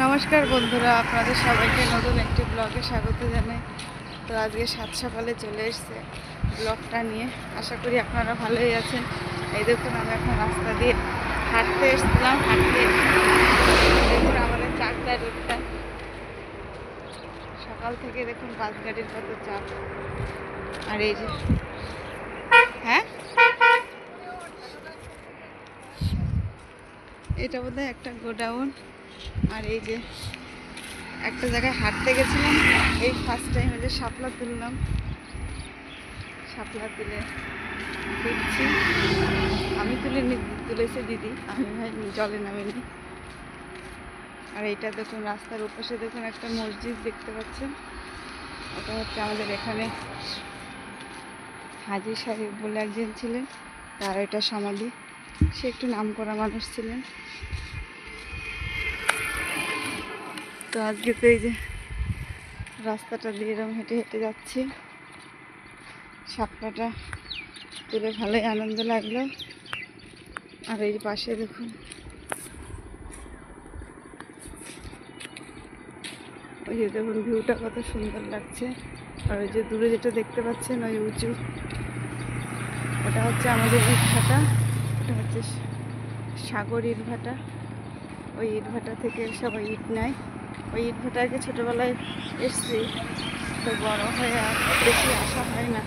নমস্কার বন্ধুরা, আপনাদের সবাইকে নতুন একটি ব্লগে স্বাগত জানাই। তো আজকে সাত সকালে চলে এসছে ব্লগটা নিয়ে। আশা করি আপনারা ভালোই আছেন। এই দেখুন, আমি এখন রাস্তা দিয়ে হাঁটতে এসেছিলাম। দেখুন আমাদের চাকদা রোডটা, সকাল থেকে দেখুন বাস গাড়ির কত চাপ। আর এই যে হ্যাঁ, এটা বোধহয় একটা গোডাউন। আর এই যে একটা জায়গায় হাঁটতে গেছিলাম, এই ফার্স্ট টাইম যে শাপলা তুললাম, শাপলা তুলে ফিরছি। আমি তুলেছে দিদি, আমি ভাই জলে নামিনি। আর এইটা দেখুন রাস্তার ওপাশে দেখুন একটা মসজিদ দেখতে পাচ্ছেন। ওটা হচ্ছে আমাদের এখানে হাজি সাহেব বলে একজন ছিলেন, তার এটা সমাধি। সে একটু নামকরা মানুষ ছিলেন। তো আজকে তো এই যে রাস্তাটা দিয়ে এরকম হেঁটে হেঁটে যাচ্ছি, শাপলাটা তুলে ভালোই আনন্দ লাগলো। আর এই পাশে দেখুন ওই যে দেখুন ভিউটা কত সুন্দর লাগছে। আর ওই যে দূরে যেটা দেখতে পাচ্ছেন ওই উঁচু, ওটা হচ্ছে আমাদের ইটভাটা। ওটা হচ্ছে সাগর ইটভাটা। ওই ইটভাটা থেকে সবাই ইট নেয়। ওই ইটভাটাকে ছোটোবেলায় এসছি, তো বড় হয়ে আর বেশি আসা হয় না।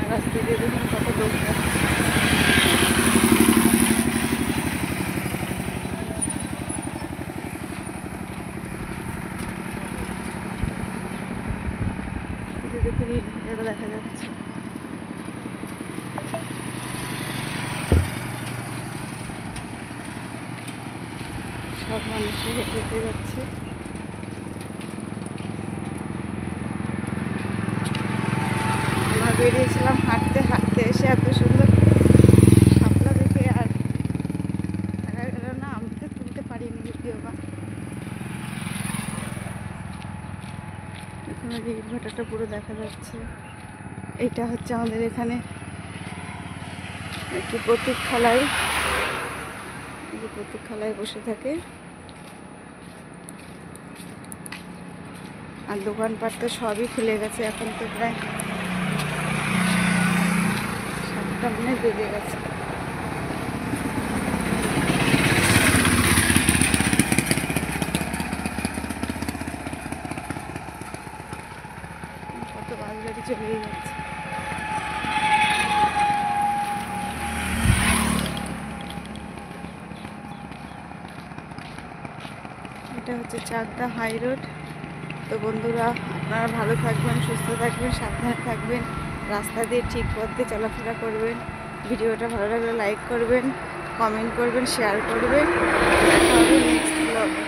আর রাস্তা দিয়ে দেখুন কত লোক যাচ্ছে। দেখুন ইটভাটাটা দেখা যাচ্ছে। সব মানুষই হেঁটে হেঁটে যাচ্ছে। আমরা বেরিয়েছিলাম হাঁটতে হাঁটতে, এসে এত সুন্দর শাপলা দেখে আর থাকা গেল না। আমি তো তুলতে পারিনি যদিও বা। এখানে যে ইটভাটাটা পুরো দেখা যাচ্ছে। এইটা হচ্ছে আমাদের এখানে একটি প্রতীক্ষালয়। প্রতীক্ষালয়ে বসে থাকে। আর দোকানপাট তো সবই খুলে গেছে, এখন তো প্রায় 7টা মনে বেজে গেছে। কত বাস গাড়ি চলেই যাচ্ছে। এটা হচ্ছে চাকদা হাই রোড। তো বন্ধুরা, আপনারা ভালো থাকবেন, সুস্থ থাকবেন, সাবধানে থাকবেন, রাস্তা দিয়ে ঠিক পথে চলাফেরা করবেন। ভিডিওটা ভালো লাগলে লাইক করবেন, কমেন্ট করবেন, শেয়ার করবেন। দেখা হবে নেক্সট ব্লগে।